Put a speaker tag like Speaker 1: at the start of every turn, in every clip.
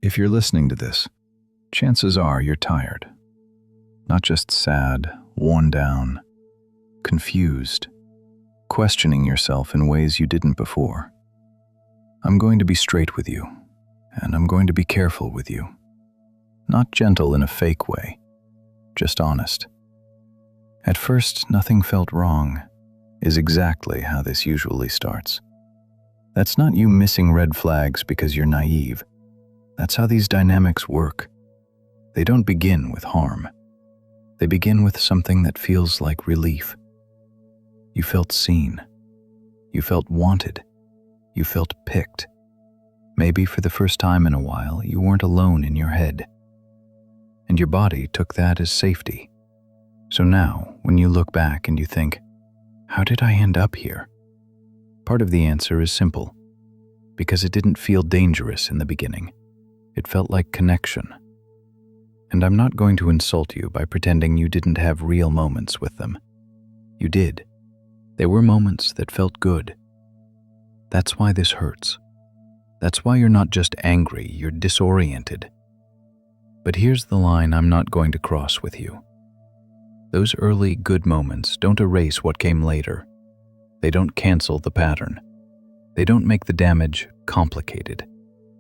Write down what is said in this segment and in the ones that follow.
Speaker 1: If you're listening to this, chances are you're tired. Not just sad, worn down, confused, questioning yourself in ways you didn't before. I'm going to be straight with you, and I'm going to be careful with you. Not gentle in a fake way, just honest. At first, nothing felt wrong, is exactly how this usually starts. That's not you missing red flags because you're naive. That's how these dynamics work. They don't begin with harm. They begin with something that feels like relief. You felt seen. You felt wanted. You felt picked. Maybe for the first time in a while, you weren't alone in your head. And your body took that as safety. So now, when you look back and you think, how did I end up here? Part of the answer is simple. Because it didn't feel dangerous in the beginning. It felt like connection. And I'm not going to insult you by pretending you didn't have real moments with them. You did. They were moments that felt good. That's why this hurts. That's why you're not just angry, you're disoriented. But here's the line I'm not going to cross with you. Those early good moments don't erase what came later. They don't cancel the pattern. They don't make the damage complicated.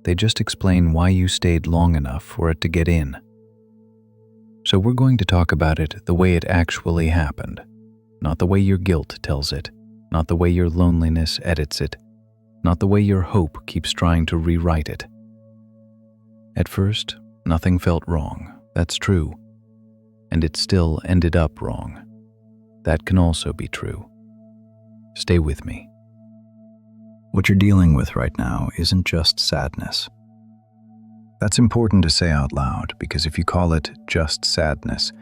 Speaker 1: They just explain why you stayed long enough for it to get in. So we're going to talk about it the way it actually happened, not the way your guilt tells it, not the way your loneliness edits it, not the way your hope keeps trying to rewrite it. At first, nothing felt wrong, that's true. And it still ended up wrong. That can also be true. Stay with me. What you're dealing with right now isn't just sadness. That's important to say out loud, because if you call it just sadness,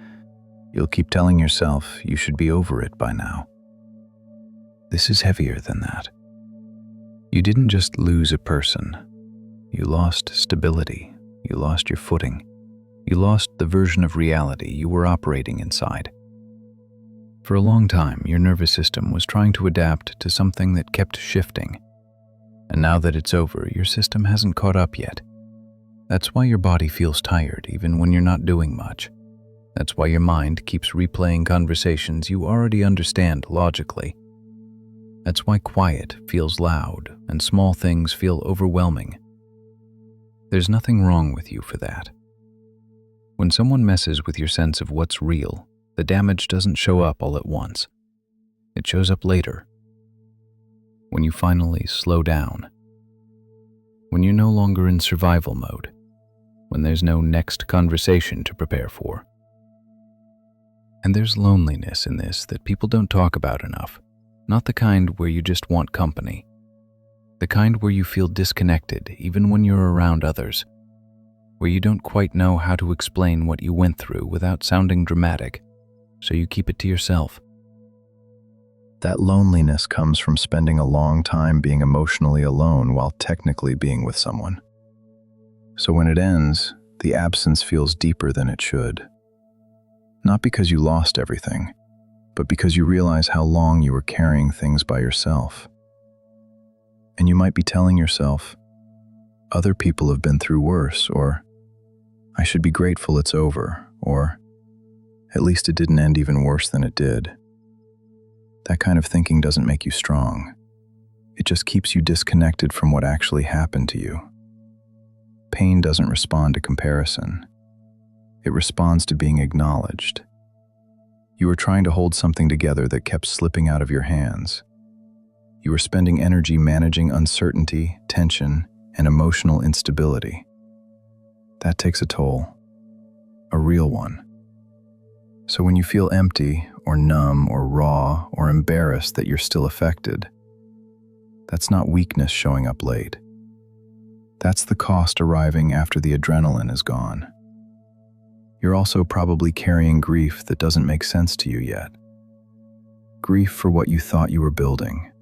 Speaker 1: you'll keep telling yourself you should be over it by now. This is heavier than that. You didn't just lose a person. You lost stability. You lost your footing. You lost the version of reality you were operating inside. For a long time, your nervous system was trying to adapt to something that kept shifting. And now that it's over, your system hasn't caught up yet. That's why your body feels tired even when you're not doing much. That's why your mind keeps replaying conversations you already understand logically. That's why quiet feels loud and small things feel overwhelming. There's nothing wrong with you for that. When someone messes with your sense of what's real, the damage doesn't show up all at once. It shows up later. When you finally slow down. When you're no longer in survival mode. When there's no next conversation to prepare for. And there's loneliness in this that people don't talk about enough. Not the kind where you just want company. The kind where you feel disconnected even when you're around others. Where you don't quite know how to explain what you went through without sounding dramatic, so you keep it to yourself. That loneliness comes from spending a long time being emotionally alone while technically being with someone. So when it ends, the absence feels deeper than it should. Not because you lost everything, but because you realize how long you were carrying things by yourself. And you might be telling yourself, other people have been through worse, or I should be grateful it's over, or at least it didn't end even worse than it did. That kind of thinking doesn't make you strong. It just keeps you disconnected from what actually happened to you. Pain doesn't respond to comparison. It responds to being acknowledged. You were trying to hold something together that kept slipping out of your hands. You were spending energy managing uncertainty, tension, and emotional instability. That takes a toll. A real one. So when you feel empty, or numb, or raw, or embarrassed that you're still affected, that's not weakness showing up late. That's the cost arriving after the adrenaline is gone. You're also probably carrying grief that doesn't make sense to you yet. Grief for what you thought you were building.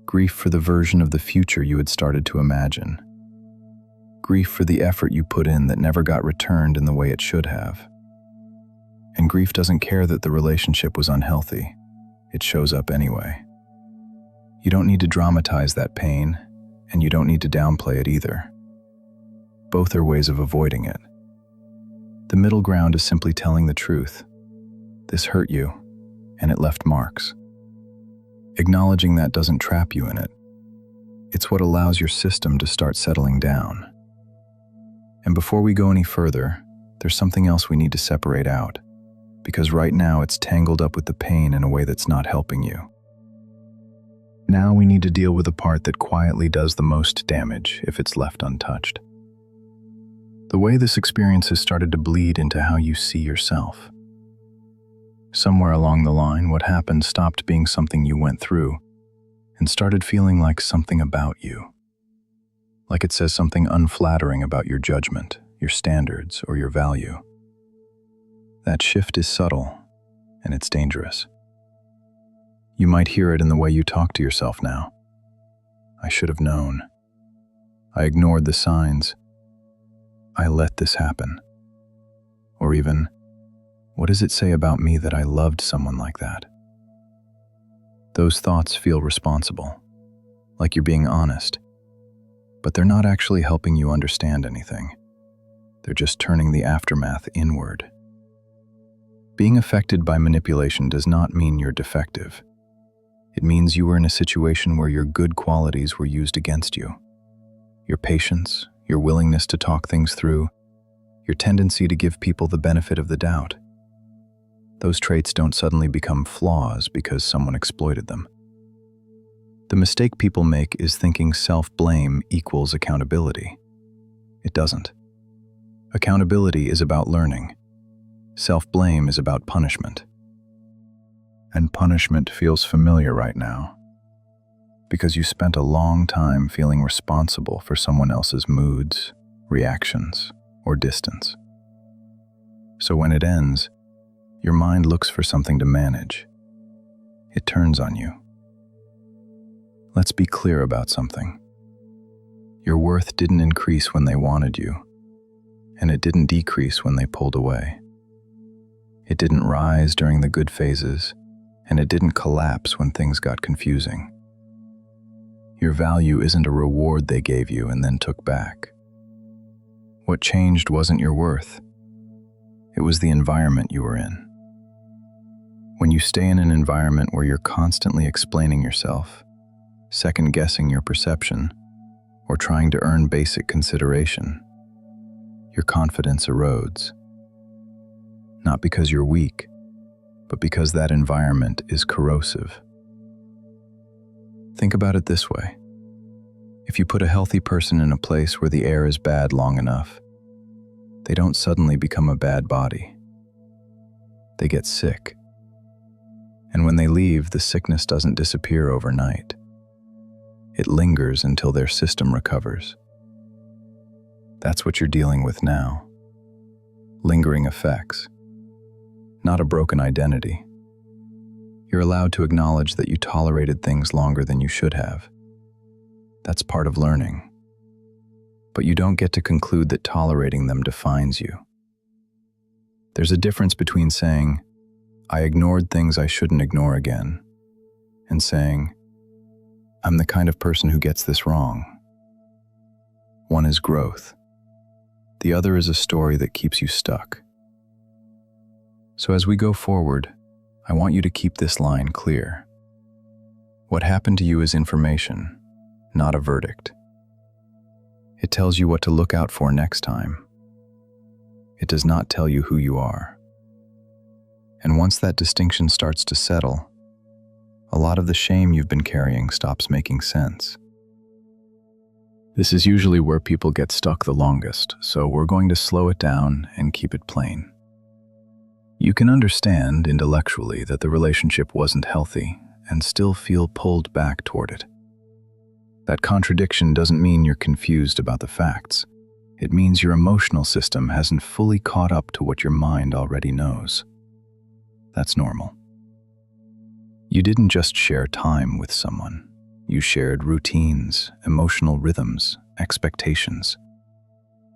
Speaker 1: Grief for the version of the future you had started to imagine. Grief for the effort you put in that never got returned in the way it should have. And grief doesn't care that the relationship was unhealthy. It shows up anyway. You don't need to dramatize that pain, and you don't need to downplay it either. Both are ways of avoiding it. The middle ground is simply telling the truth. This hurt you, and it left marks. Acknowledging that doesn't trap you in it. It's what allows your system to start settling down. And before we go any further, there's something else we need to separate out, because right now it's tangled up with the pain in a way that's not helping you. Now we need to deal with the part that quietly does the most damage if it's left untouched. The way this experience has started to bleed into how you see yourself. Somewhere along the line, what happened stopped being something you went through and started feeling like something about you. Like it says something unflattering about your judgment, your standards, or your value. That shift is subtle, and it's dangerous. You might hear it in the way you talk to yourself now. I should have known. I ignored the signs. I let this happen. Or even, what does it say about me that I loved someone like that? Those thoughts feel responsible, like you're being honest, but they're not actually helping you understand anything. They're just turning the aftermath inward. Being affected by manipulation does not mean you're defective. It means you were in a situation where your good qualities were used against you. Your patience, your willingness to talk things through, your tendency to give people the benefit of the doubt. Those traits don't suddenly become flaws because someone exploited them. The mistake people make is thinking self-blame equals accountability. It doesn't. Accountability is about learning. Self-blame is about punishment. And punishment feels familiar right now, because you spent a long time feeling responsible for someone else's moods, reactions, or distance. So when it ends, your mind looks for something to manage. It turns on you. Let's be clear about something. Your worth didn't increase when they wanted you, and it didn't decrease when they pulled away. It didn't rise during the good phases, and it didn't collapse when things got confusing. Your value isn't a reward they gave you and then took back. What changed wasn't your worth. It was the environment you were in. When you stay in an environment where you're constantly explaining yourself, second-guessing your perception, or trying to earn basic consideration, your confidence erodes. Not because you're weak, but because that environment is corrosive. Think about it this way. If you put a healthy person in a place where the air is bad long enough, they don't suddenly become a bad body. They get sick. And when they leave, the sickness doesn't disappear overnight. It lingers until their system recovers. That's what you're dealing with now. Lingering effects. Not a broken identity. You're allowed to acknowledge that you tolerated things longer than you should have. That's part of learning. But you don't get to conclude that tolerating them defines you. There's a difference between saying, I ignored things I shouldn't ignore again, and saying, I'm the kind of person who gets this wrong. One is growth. The other is a story that keeps you stuck. So as we go forward, I want you to keep this line clear. What happened to you is information, not a verdict. It tells you what to look out for next time. It does not tell you who you are. And once that distinction starts to settle, a lot of the shame you've been carrying stops making sense. This is usually where people get stuck the longest, so we're going to slow it down and keep it plain. You can understand intellectually that the relationship wasn't healthy and still feel pulled back toward it. That contradiction doesn't mean you're confused about the facts. It means your emotional system hasn't fully caught up to what your mind already knows. That's normal. You didn't just share time with someone. You shared routines, emotional rhythms, expectations.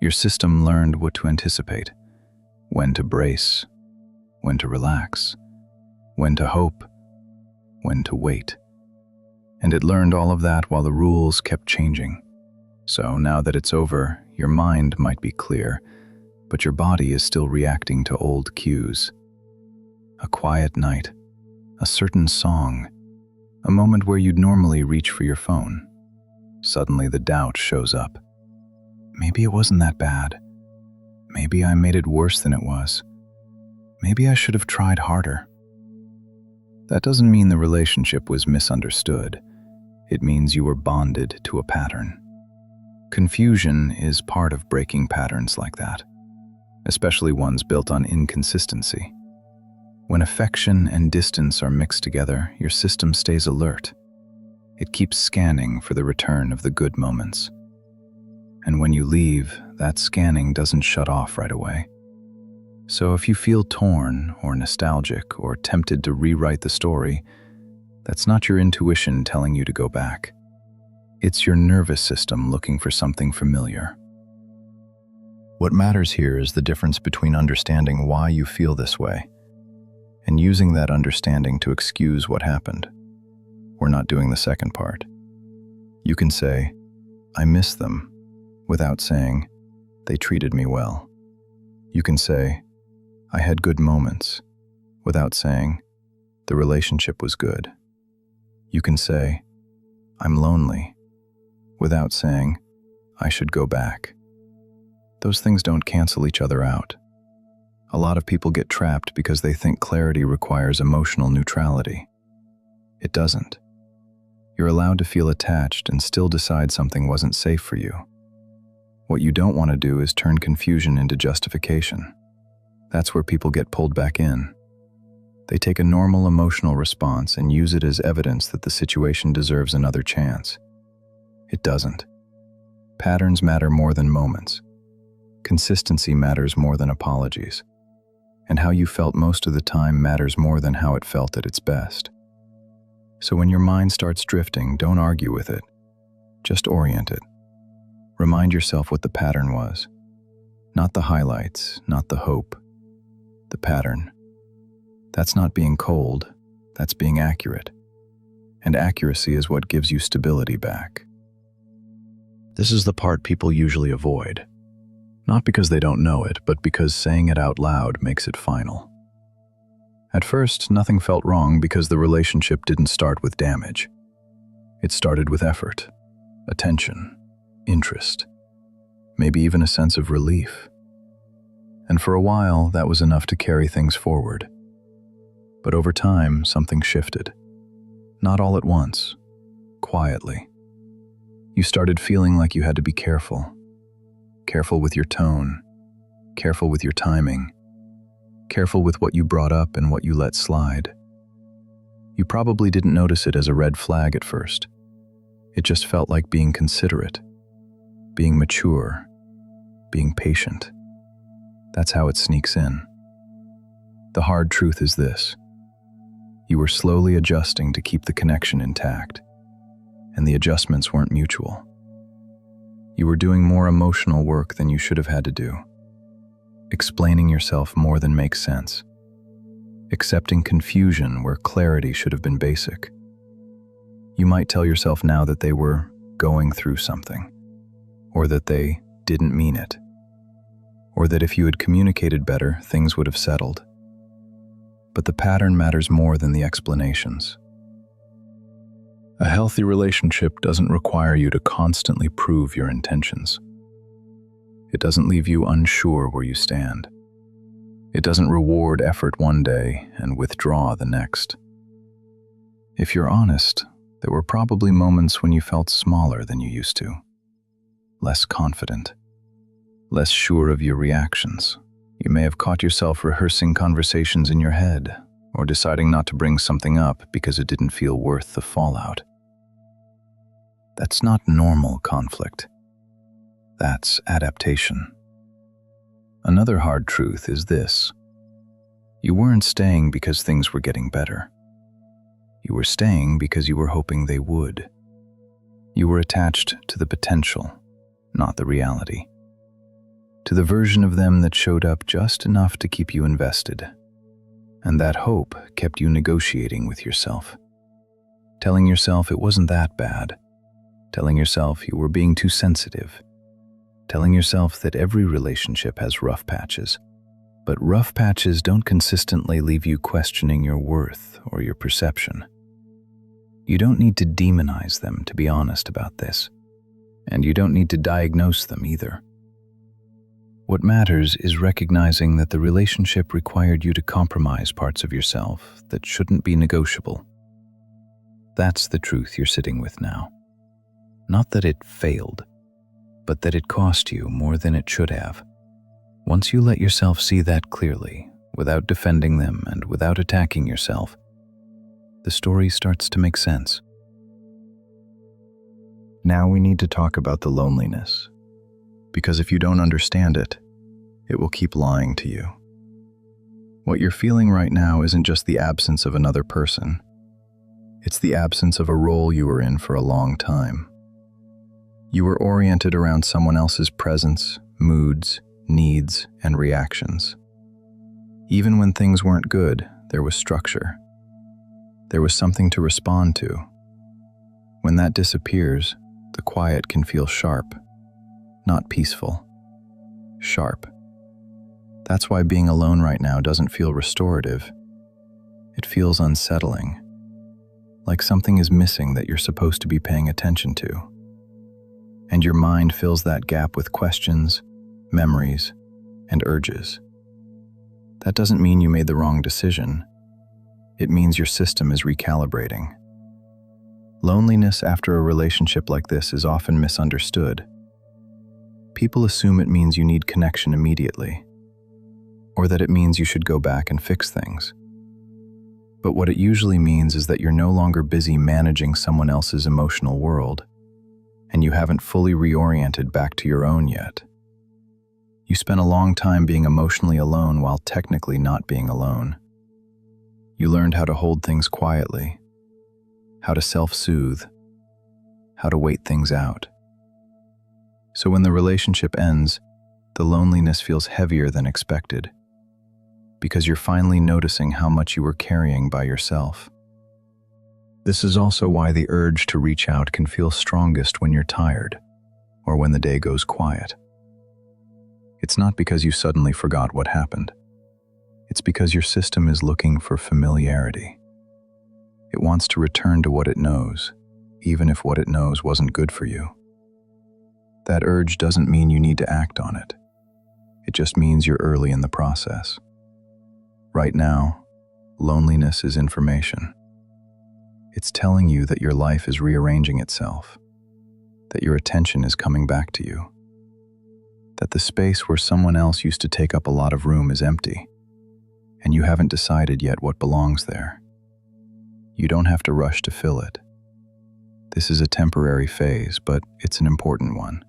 Speaker 1: Your system learned what to anticipate, when to brace, when to relax, when to hope, when to wait. And it learned all of that while the rules kept changing. So now that it's over, your mind might be clear, but your body is still reacting to old cues. A quiet night, a certain song, a moment where you'd normally reach for your phone. Suddenly the doubt shows up. Maybe it wasn't that bad. Maybe I made it worse than it was. Maybe I should have tried harder. That doesn't mean the relationship was misunderstood. It means you were bonded to a pattern. Confusion is part of breaking patterns like that, especially ones built on inconsistency. When affection and distance are mixed together, your system stays alert. It keeps scanning for the return of the good moments. And when you leave, that scanning doesn't shut off right away. So if you feel torn or nostalgic or tempted to rewrite the story, that's not your intuition telling you to go back. It's your nervous system looking for something familiar. What matters here is the difference between understanding why you feel this way and using that understanding to excuse what happened. We're not doing the second part. You can say, "I miss them," without saying, "They treated me well." You can say, "I had good moments," without saying, "The relationship was good." You can say, "I'm lonely," without saying, "I should go back." Those things don't cancel each other out. A lot of people get trapped because they think clarity requires emotional neutrality. It doesn't. You're allowed to feel attached and still decide something wasn't safe for you. What you don't want to do is turn confusion into justification. That's where people get pulled back in. They take a normal emotional response and use it as evidence that the situation deserves another chance. It doesn't. Patterns matter more than moments. Consistency matters more than apologies. And how you felt most of the time matters more than how it felt at its best. So when your mind starts drifting, don't argue with it. Just orient it. Remind yourself what the pattern was. Not the highlights, not the hope. The pattern. That's not being cold, that's being accurate. And accuracy is what gives you stability back. This is the part people usually avoid. Not because they don't know it, but because saying it out loud makes it final. At first, nothing felt wrong because the relationship didn't start with damage. It started with effort, attention, interest, maybe even a sense of relief. And for a while, that was enough to carry things forward. But over time, something shifted. Not all at once, quietly. You started feeling like you had to be careful. Careful with your tone, careful with your timing, careful with what you brought up and what you let slide. You probably didn't notice it as a red flag at first. It just felt like being considerate, being mature, being patient. That's how it sneaks in. The hard truth is this. You were slowly adjusting to keep the connection intact, and the adjustments weren't mutual. You were doing more emotional work than you should have had to do, explaining yourself more than makes sense, accepting confusion where clarity should have been basic. You might tell yourself now that they were going through something, or that they didn't mean it, or that if you had communicated better, things would have settled. But the pattern matters more than the explanations. A healthy relationship doesn't require you to constantly prove your intentions. It doesn't leave you unsure where you stand. It doesn't reward effort one day and withdraw the next. If you're honest, there were probably moments when you felt smaller than you used to, less confident, less sure of your reactions. You may have caught yourself rehearsing conversations in your head, or deciding not to bring something up because it didn't feel worth the fallout. That's not normal conflict. That's adaptation. Another hard truth is this. You weren't staying because things were getting better. You were staying because you were hoping they would. You were attached to the potential, not the reality. To the version of them that showed up just enough to keep you invested. And that hope kept you negotiating with yourself, telling yourself it wasn't that bad. telling yourself you were being too sensitive, telling yourself that every relationship has rough patches. But rough patches don't consistently leave you questioning your worth or your perception. You don't need to demonize them to be honest about this, and you don't need to diagnose them either. What matters is recognizing that the relationship required you to compromise parts of yourself that shouldn't be negotiable. That's the truth you're sitting with now. Not that it failed, but that it cost you more than it should have. Once you let yourself see that clearly, without defending them and without attacking yourself, the story starts to make sense. Now we need to talk about the loneliness, because if you don't understand it, it will keep lying to you. What you're feeling right now isn't just the absence of another person. It's the absence of a role you were in for a long time. You were oriented around someone else's presence, moods, needs, and reactions. Even when things weren't good, there was structure. There was something to respond to. When that disappears, the quiet can feel sharp, not peaceful. Sharp. That's why being alone right now doesn't feel restorative. It feels unsettling, like something is missing that you're supposed to be paying attention to. And your mind fills that gap with questions, memories, and urges. That doesn't mean you made the wrong decision. It means your system is recalibrating. Loneliness after a relationship like this is often misunderstood. People assume it means you need connection immediately, or that it means you should go back and fix things. But what it usually means is that you're no longer busy managing someone else's emotional world, and you haven't fully reoriented back to your own yet. You spent a long time being emotionally alone while technically not being alone. You learned how to hold things quietly, how to self-soothe, how to wait things out. So when the relationship ends, the loneliness feels heavier than expected, because you're finally noticing how much you were carrying by yourself. This is also why the urge to reach out can feel strongest when you're tired, or when the day goes quiet. It's not because you suddenly forgot what happened. It's because your system is looking for familiarity. It wants to return to what it knows, even if what it knows wasn't good for you. That urge doesn't mean you need to act on it. It just means you're early in the process. Right now, loneliness is information. It's telling you that your life is rearranging itself, that your attention is coming back to you, that the space where someone else used to take up a lot of room is empty, and you haven't decided yet what belongs there. You don't have to rush to fill it. This is a temporary phase, but it's an important one.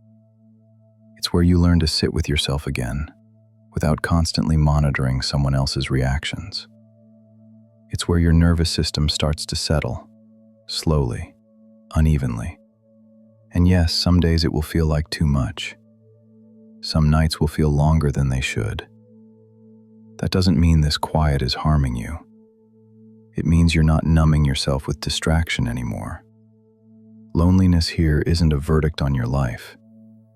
Speaker 1: It's where you learn to sit with yourself again, without constantly monitoring someone else's reactions. It's where your nervous system starts to settle, slowly, unevenly. And yes, some days it will feel like too much. Some nights will feel longer than they should. That doesn't mean this quiet is harming you. It means you're not numbing yourself with distraction anymore. Loneliness here isn't a verdict on your life.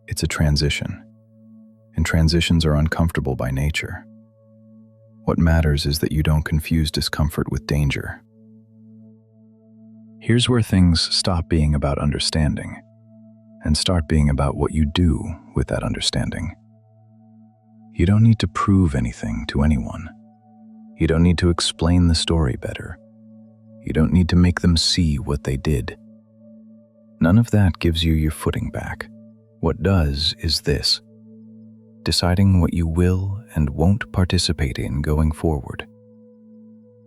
Speaker 1: It's a transition. And transitions are uncomfortable by nature. What matters is that you don't confuse discomfort with danger. Here's where things stop being about understanding and start being about what you do with that understanding. You don't need to prove anything to anyone. You don't need to explain the story better. You don't need to make them see what they did. None of that gives you your footing back. What does is this: deciding what you will and won't participate in going forward.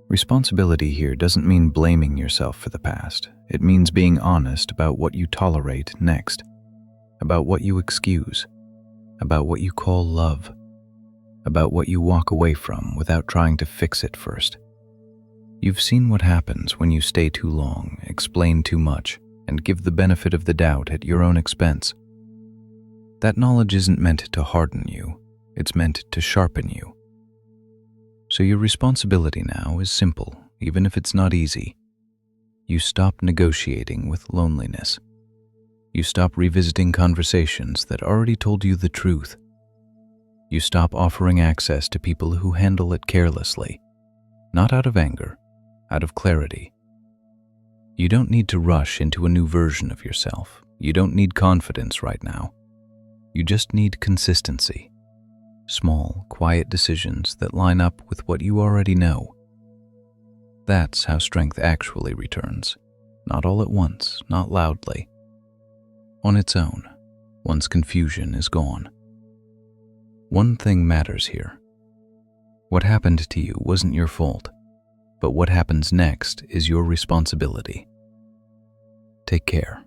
Speaker 1: Responsibility here doesn't mean blaming yourself for the past. It means being honest about what you tolerate next, about what you excuse, about what you call love, about what you walk away from without trying to fix it first. You've seen what happens when you stay too long, explain too much, and give the benefit of the doubt at your own expense. That knowledge isn't meant to harden you, it's meant to sharpen you. So your responsibility now is simple, even if it's not easy. You stop negotiating with loneliness. You stop revisiting conversations that already told you the truth. You stop offering access to people who handle it carelessly, not out of anger, out of clarity. You don't need to rush into a new version of yourself. You don't need confidence right now. You just need consistency. Small, quiet decisions that line up with what you already know. That's how strength actually returns. Not all at once, not loudly. On its own, once confusion is gone. One thing matters here. What happened to you wasn't your fault, but what happens next is your responsibility. Take care.